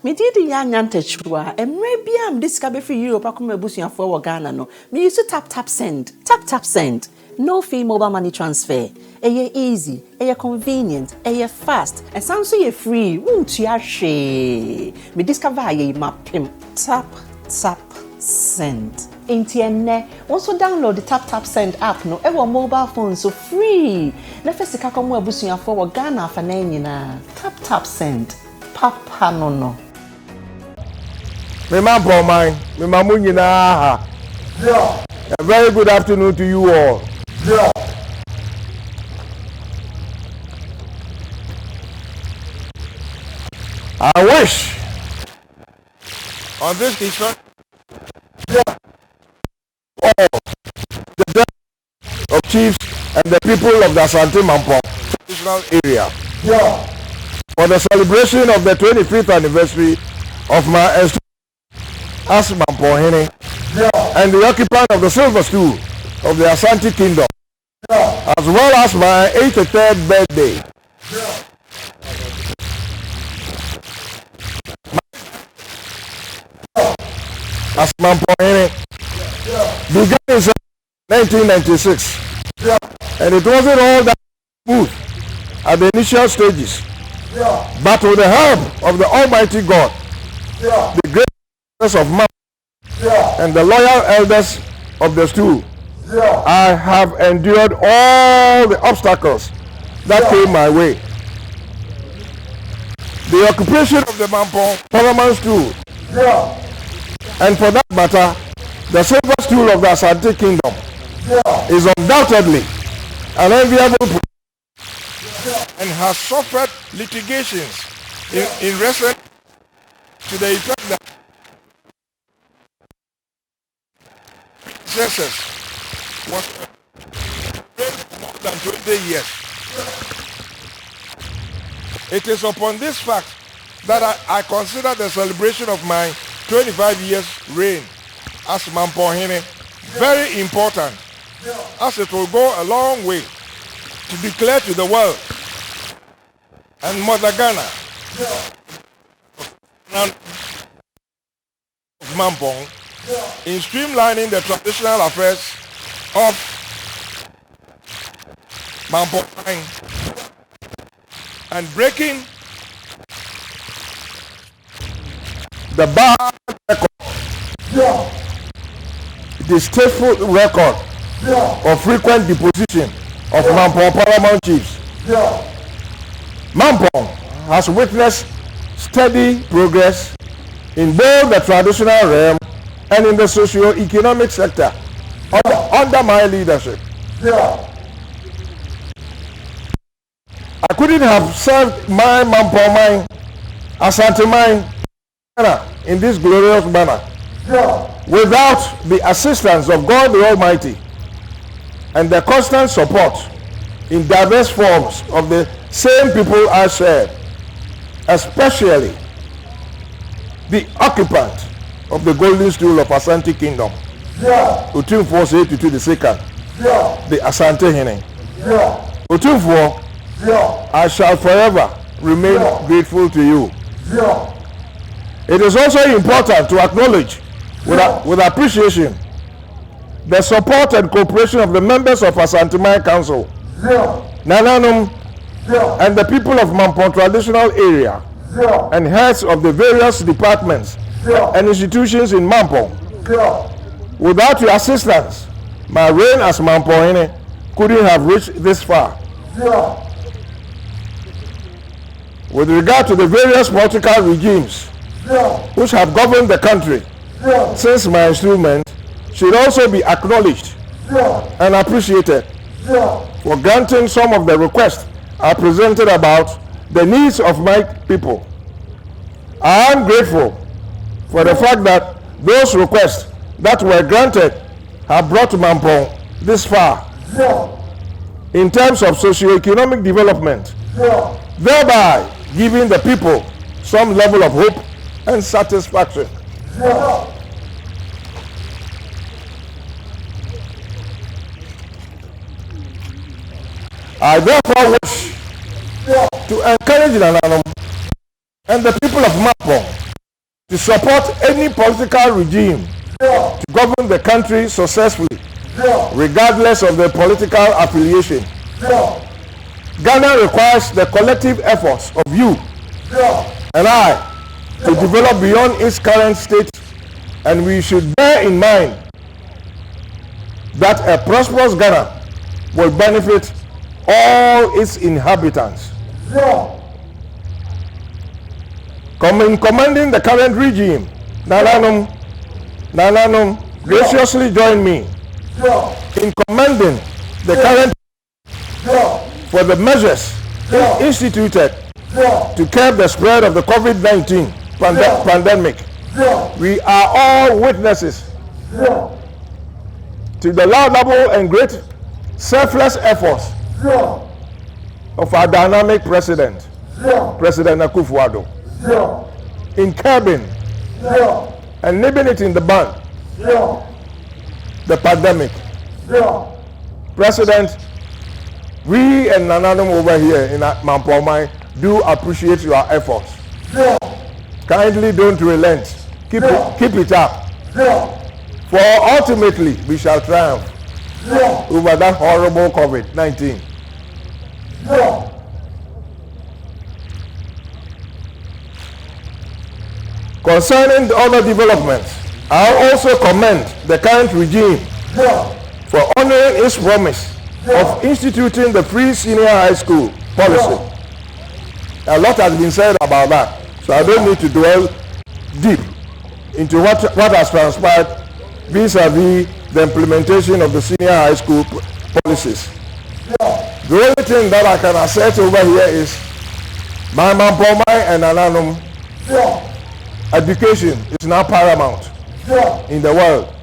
Me did Yanyante Chua, and maybe I'm discovered for you, Pakuma Busia for Ghana. No, me used to tap send. Tap send. No fee mobile money transfer. Eye easy, eye convenient, eye fast, and sounds so free. Won't you share? Me discover ye mapim. Tap send. Intienne, also download the tap send app no ever mobile phone so free. Nefesi kakomo Busia for Ghana for na. Tap send. Papa no. Me Mamponghene, me Mamponghene. Yeah. A very good afternoon to you all. Yeah. I wish on this issue, all the death of chiefs and the people of the Asante Mamponghene traditional area for the celebration of the 25th anniversary of my Enstoolment as Mamponghene and the occupant of the silver stool of the Asante Kingdom, as well as my 83rd birthday. As Mamponghene began in 1996, and it wasn't all that smooth at the initial stages, but with the help of the Almighty God, the greatness of man, and the loyal elders of the stool, I have endured all the obstacles that came my way. The occupation of the Mamponghene Paramount stool, and for that matter, the silver stool of the Asante Kingdom, is undoubtedly an enviable and has suffered litigations in recent to the effect that success was for more than 20 years. It is upon this fact that I consider the celebration of my 25 years reign as Mamponghene very important, as it will go a long way to declare to the world and Mother Ghana of Mamponghene in streamlining the traditional affairs of Mamponghene and breaking the bad record, distasteful record of frequent deposition of Mamponghene Paramount chiefs. Mamponghene has witnessed steady progress in both the traditional realm and in the socio-economic sector under my leadership. I couldn't have served my Mamponghene Asante mine in this glorious manner without the assistance of God the Almighty and the constant support in diverse forms of the same people I serve, especially the occupant of the golden stool of Asante Kingdom, Otumfuo Osei the second, the Asante Hene. Otumfuo, I shall forever remain grateful to you. It is also important to acknowledge with appreciation the support and cooperation of the members of Asante Mine Council, Nananum, and the people of Mamponghene traditional area, and heads of the various departments and institutions in Mamponghene. Without your assistance, my reign as Mamponghene couldn't have reached this far. With regard to the various political regimes which have governed the country since my enstoolment, should also be acknowledged and appreciated for granting some of the requests I presented about the needs of my people. I am grateful for the fact that those requests that were granted have brought Mamponghene this far in terms of socio-economic development, thereby giving the people some level of hope and satisfaction. I therefore wish to encourage Nananum and the people of Mamponghene to support any political regime to govern the country successfully, regardless of their political affiliation. Ghana requires the collective efforts of you and I to develop beyond its current state, and we should bear in mind that a prosperous Ghana will benefit all its inhabitants. In commending the current regime, Nananum, graciously join me in commending the current for the measures instituted to curb the spread of the COVID-19 pandemic. We are all witnesses to the laudable and great selfless efforts of our dynamic president, President Akufo-Addo, in curbing and nibbling it in the bud the pandemic. President, we and Nananum over here in Mamponghene do appreciate your efforts. Kindly don't relent. Keep it up. For ultimately we shall triumph over that horrible COVID-19. Concerning the other developments, I also commend the current regime for honoring its promise of instituting the free senior high school policy. A lot has been said about that, so I don't need to dwell deep into what has transpired vis-a-vis the implementation of the senior high school policies. The only thing that I can assert over here is my Mamponghene and Nananum, education is now paramount in the world,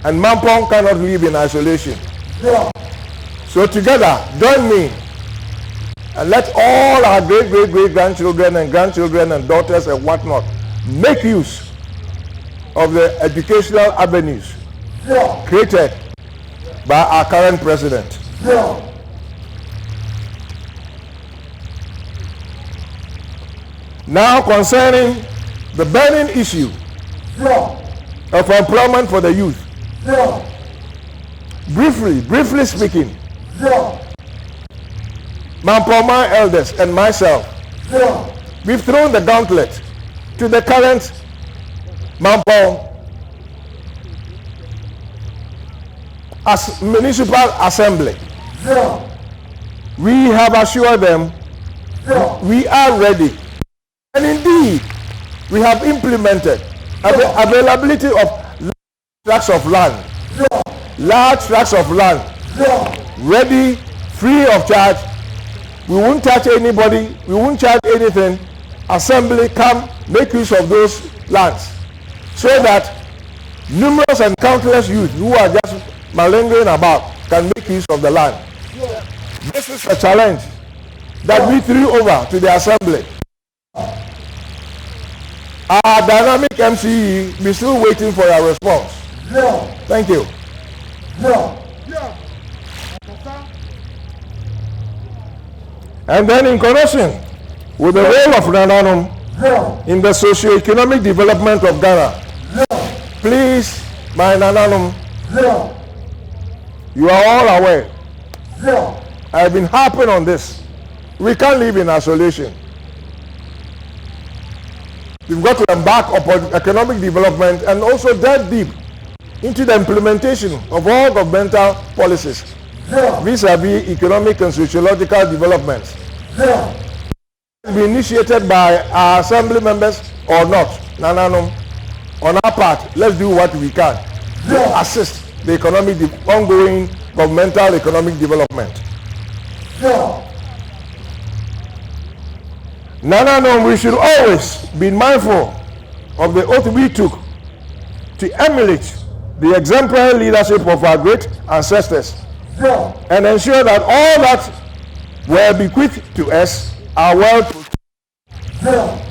and Mamponghene cannot live in isolation. So together, join me and let all our great-great-great-grandchildren and grandchildren and daughters and whatnot make use of the educational avenues created by our current president. Now concerning the burning issue of employment for the youth. Briefly speaking, Mamponghene elders and myself, we've thrown the gauntlet to the current Mamponghene as municipal assembly. We have assured them we are ready, and indeed we have implemented availability of large tracts of land, ready, free of charge. We won't touch anybody, we won't charge anything. Assembly, come make use of those lands so that numerous and countless youth who are just malingering about can make use of the land. This is a challenge that we threw over to the assembly. Our dynamic MCE is still waiting for your response. Thank you. And then in connection with the role of Nananum in the socio-economic development of Ghana, please, my Nananum, you are all aware. I've been harping on this. We can't live in isolation. We've got to embark upon economic development and also dive deep into the implementation of all governmental policies vis-a-vis economic and sociological developments. Be initiated by our assembly members or not, Nananum. On our part, let's do what we can to assist the ongoing governmental economic development. Nananum, we should always be mindful of the oath we took to emulate the exemplary leadership of our great ancestors and ensure that all that were bequeathed to us are well protected.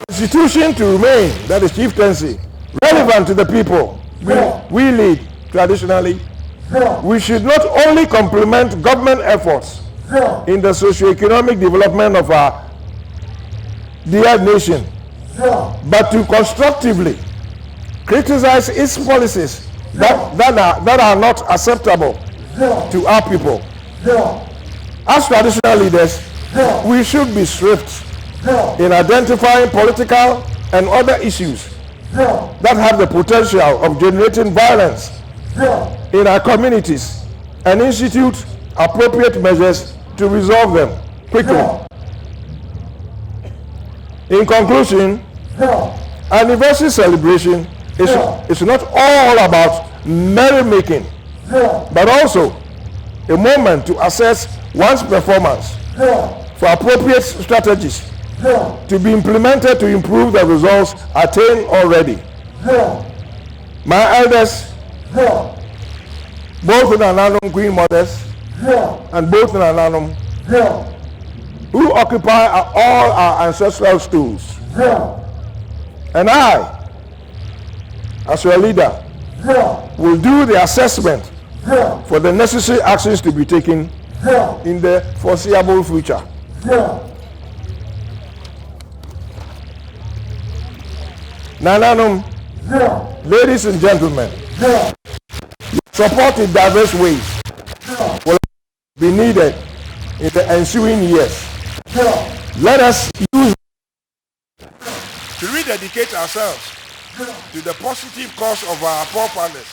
Institution to remain, that is chieftaincy, relevant to the people we lead traditionally. We should not only complement government efforts in the socio-economic development of our dear nation, but to constructively criticize its policies that are not acceptable to our people. As traditional leaders, we should be swift in identifying political and other issues that have the potential of generating violence in our communities and institute appropriate measures to resolve them quickly. In conclusion, anniversary celebration is not all about merrymaking, but also a moment to assess one's performance for appropriate strategies to be implemented to improve the results attained already. My elders, both in Ananum Queen Mothers and both in Ananum, who occupy all our ancestral stools, and I, as your leader, will do the assessment for the necessary actions to be taken in the foreseeable future. Nananum, ladies and gentlemen, support in diverse ways will be needed in the ensuing years. Let us use to rededicate ourselves to the positive cause of our forefathers.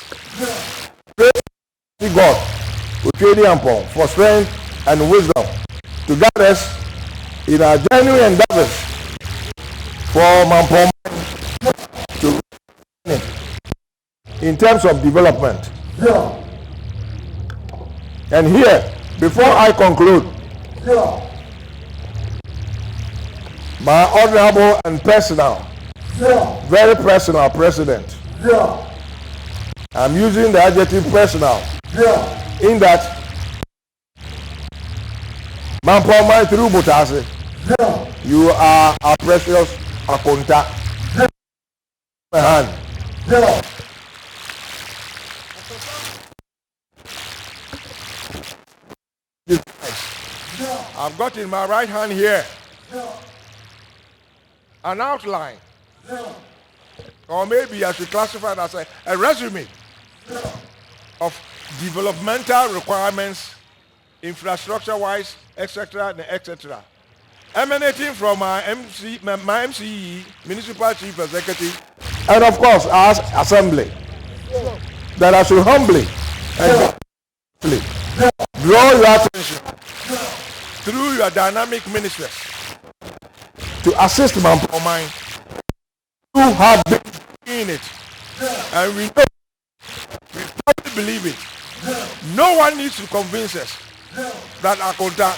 Praise God for strength and wisdom to guide us in our genuine endeavors for Mamponghene to in terms of development. And here, before I conclude, my honorable and personal, very personal president, I'm using the adjective personal, in that Mamponghene through Butase, you are our precious Akonta. Hand. I've got in my right hand here an outline, or maybe I should classify it as a resume of developmental requirements, infrastructure-wise, etc., etc., emanating from my MCE, Municipal Chief Executive, and of course, our Assembly, that I should humbly and draw your attention through your dynamic ministers to assist Mamponghene who have been in it, and we firmly believe it. No one needs to convince us that Akonta,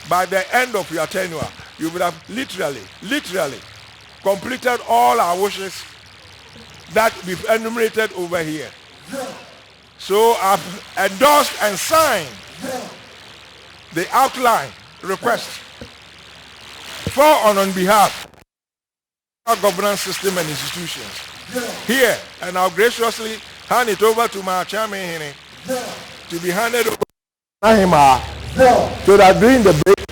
by the end of your tenure, you would have literally completed all our wishes that we've enumerated over here. So I've endorsed and signed the outline request for and on behalf of our governance system and institutions here, and I'll graciously hand it over to my chairman to be handed over so that during the break,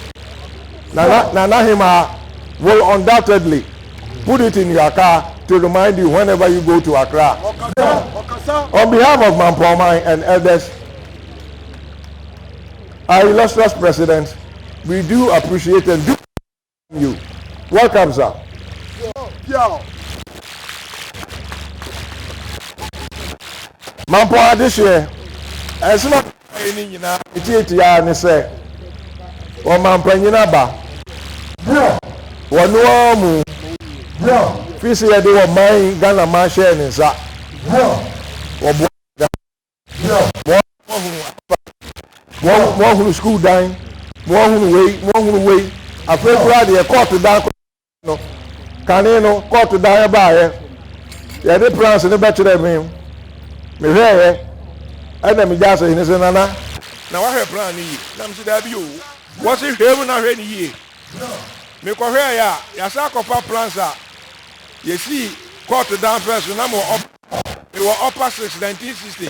Nanahima will undoubtedly put it in your car to remind you whenever you go to Accra. On behalf of Mamponghene and elders, our illustrious president, we do appreciate and do you. Welcome, sir. Mamponghene this year, as not any and say, or Mamponghene ba, one more Fisi ya de wa man Ghana man share ni sa. Mo hu school dan, mo hu way. Afre kura de court dan no. Kane no court dan ba ye. Ya de plans ni be kire me. Me hwe ye. Ana mi ja so ni se nana. Na wa hwe plan ni. Na mi si da bi o. Wo si hwe na hwe ni yi. Me ko hwe ya sa kopa plans a. You see, court down first, we were upper 6, 1960.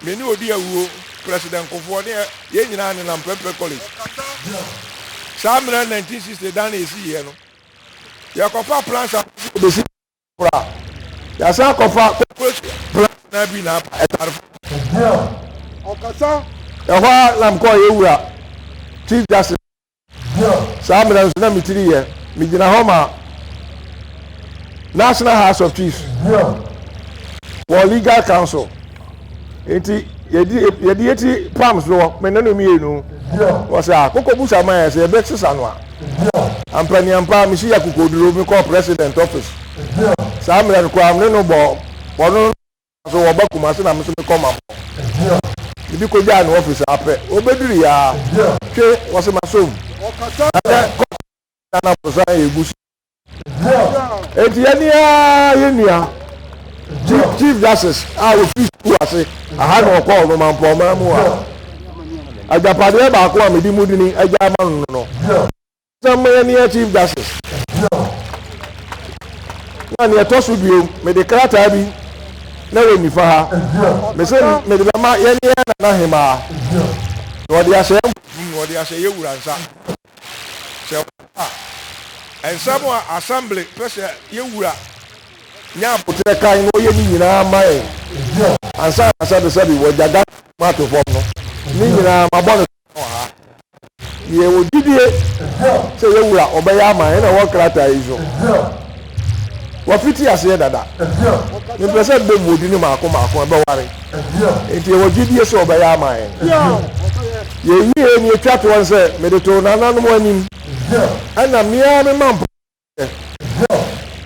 Many of the President Kofodia, Yenan and Ampepe College. Some 1960 down is here. ya kofa plans obesi kura ya sa kofa plan na bi na etar okasa ya hwa lam ko yewura chief justice sa me na so na mitiri ye mi gina homa National House of Chiefs for legal counsel enti yedi palms do me nanu mienu wo say akoko busa man say be sisa no a ampani ampa mi si akoko duro mi call president office sa me ko am no bo no so wo ba kuma se na me so me come am bi ko ja no office ape obediri ya twe wo se masom na prosa egusi enti yenia Chief Justice will fix to us. I had no call no man for Mamua. I got part of our call, maybe Mudini, I got no. Some near Chief Justice. When you toss with you, may the car be no way for her. Listen, may the Mama Yenia and Hima. What they say, you will answer. And someone assembly, pressure, you will. Nya potre kai no ye ni nyina mai ansa de sabi wo jaga mato fom no ni nyina mabon no ha ye wo didie se ye wura obeya mai na wo krata izo wo fiti ase dada ni pese be modi ni maako be ware enti wo didie se obeya mai ye yi ni twa to se medeto na nanu mo anim ana mia me mampo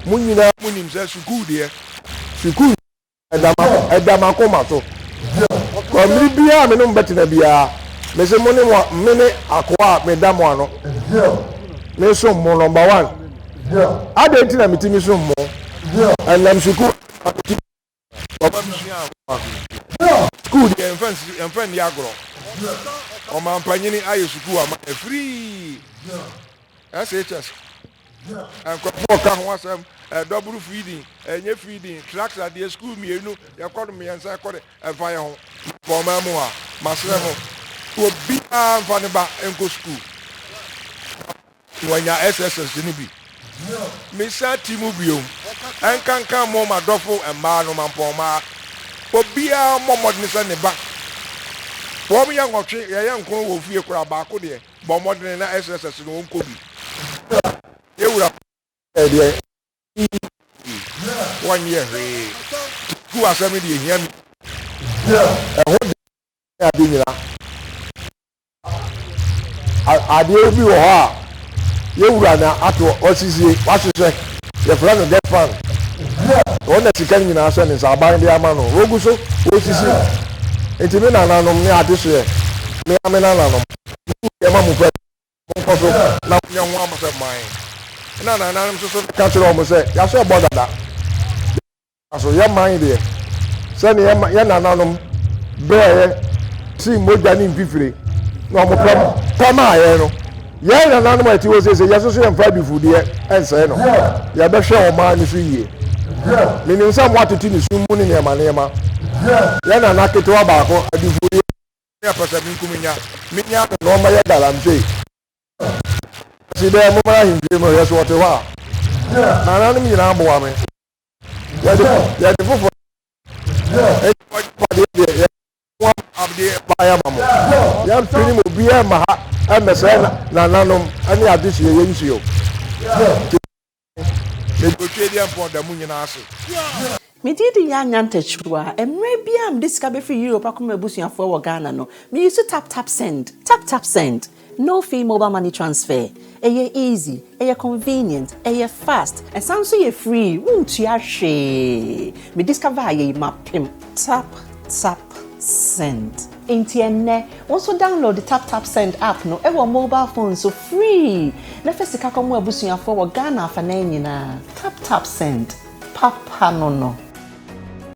munyina munim se sukuu de sukuu edama koma so ko mri bia me no betina bia me se mone me akwa me damo ano me so mo number 1 adenti na mitimi so mo elam sukuu baba misia sukuu de enfan ya agro o ma mpanyini ayo sukuu ama free SHS and come once double feeding and your feeding tracks at the school me no you call me and say call a fire home for mamua masremo to be fanaba and go school when your SSS didn't be Mr. Timubio and can come more my duffel and man on Mampoma for be a moment Mr. Neba for me young watching a young girl will feel crab there but more than SSS in one could be. You would have 1 year. Who are some of you hear me? I did you are. You would have to Osei, what you say? Your friend of that fun. One that you can in our son is our buying the Amano. Roguso, Osei. It's been an anomaly at this year. Me, I'm an anomaly. Now, young woman of mine. Na I'm so catch almost say, ya so about that. So your mind there. Send ya nanum bear see moja ni mfifire. No mo pama ya no. Ya nanum ati wo say ya so so em fa bi food there en say no. Ya be hwe o ma ni so yie. Me ni nsam watoti ni sumbu ni nema. Ya na naketewa ba ko adi food ya pasa bi nkuminya. Minya no ma ya galamse. See there, Mama, him, yes, what you are. Now, I'm in Amboame. Yeah, the foot. One of the Bayamamo. Young Trini will be a Maha, and the Sen, Nananum, and the addition in you. The Butchadian for the Munian. Me did the young antechua, and maybe I'm discovered for Europe. I come a bush for Ghana. No, me used to tap send. No fee mobile money transfer. Eye easy, eye convenient, eye fast, and sounds so free. Won't you share? Me discover ye mapim. Tap send. Intienne. Also download the tap send app. No, ever mobile phone so free. Na first kaka mo abusuya for Ghana for na. Tap send. Papa no.